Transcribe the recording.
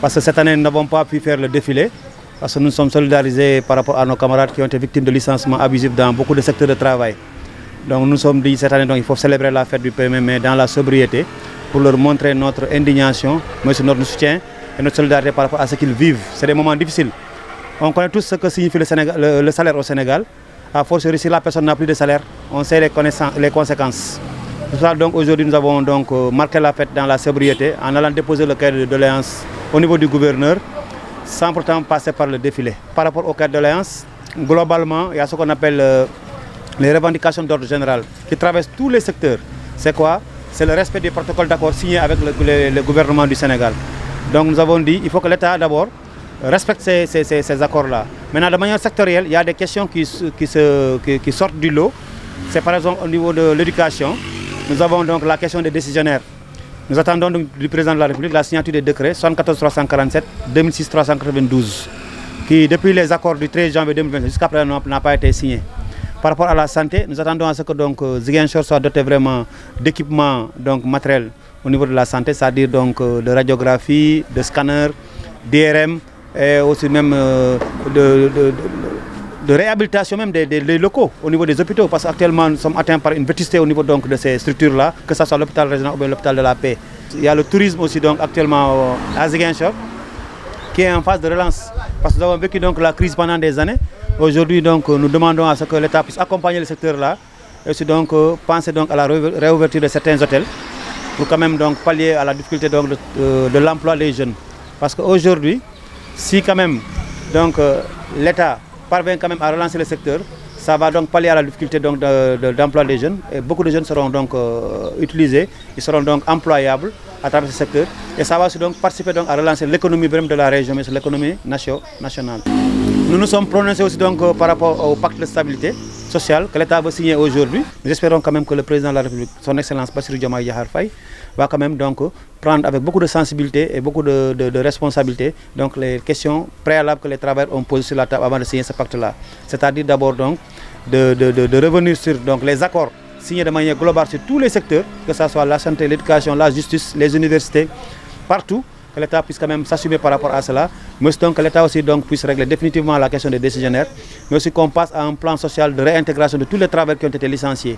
Parce que cette année, nous n'avons pas pu faire le défilé, parce que nous sommes solidarisés par rapport à nos camarades qui ont été victimes de licenciements abusifs dans beaucoup de secteurs de travail. Donc nous sommes dit cette année, donc, il faut célébrer la fête du 1er mai dans la sobriété, pour leur montrer notre indignation, mais aussi notre soutien et notre solidarité par rapport à ce qu'ils vivent. C'est des moments difficiles. On connaît tous ce que signifie le salaire au Sénégal. À force si la personne n'a plus de salaire, on sait les conséquences. Pour ça, donc aujourd'hui nous avons donc marqué la fête dans la sobriété en allant déposer le cahier de doléances au niveau du gouverneur sans pourtant passer par le défilé. Par rapport au cahier de doléances, globalement, il y a ce qu'on appelle les revendications d'ordre général qui traversent tous les secteurs. C'est quoi? C'est le respect du protocole d'accord signé avec le gouvernement du Sénégal. Donc nous avons dit qu'il faut que l'État d'abord respecte ces accords-là. Maintenant, de manière sectorielle, il y a des questions qui sortent du lot. C'est par exemple au niveau de l'éducation. Nous avons donc la question des décisionnaires. Nous attendons donc du président de la République la signature des décrets 74 347, 2006 392, qui depuis les accords du 13 janvier 2020 jusqu'à présent n'a pas été signé. Par rapport à la santé, nous attendons à ce que Ziguinchor soit doté vraiment d'équipements matériels au niveau de la santé, c'est-à-dire de radiographie, de scanners, d'IRM et aussi même de réhabilitation même des locaux au niveau des hôpitaux, parce qu'actuellement nous sommes atteints par une vétusté au niveau de ces structures-là, que ce soit l'hôpital régional ou bien l'hôpital de la Paix. Il y a le tourisme aussi actuellement à Ziguinchor qui est en phase de relance, parce que nous avons vécu la crise pendant des années. Aujourd'hui nous demandons à ce que l'État puisse accompagner le secteur-là et aussi penser à la réouverture de certains hôtels pour quand même pallier à la difficulté de l'emploi des jeunes. Parce qu'aujourd'hui, si quand même l'État parvient quand même à relancer le secteur, ça va pallier à la difficulté d'emploi des jeunes et beaucoup de jeunes seront utilisés, ils seront employables à travers ce secteur et ça va aussi participer à relancer l'économie de la région, mais c'est l'économie nationale. Nous nous sommes prononcés aussi par rapport au pacte de stabilité sociale que l'État va signer aujourd'hui. Nous espérons quand même que le président de la République, son Excellence Bassirou Diomaye Diakhar Faye, va quand même prendre avec beaucoup de sensibilité et beaucoup de responsabilité les questions préalables que les travailleurs ont posées sur la table avant de signer ce pacte-là. C'est-à-dire d'abord de revenir sur les accords signés de manière globale sur tous les secteurs, que ce soit la santé, l'éducation, la justice, les universités, partout, que l'État puisse quand même s'assumer par rapport à cela, mais aussi que l'État aussi puisse régler définitivement la question des décisionnaires, mais aussi qu'on passe à un plan social de réintégration de tous les travailleurs qui ont été licenciés.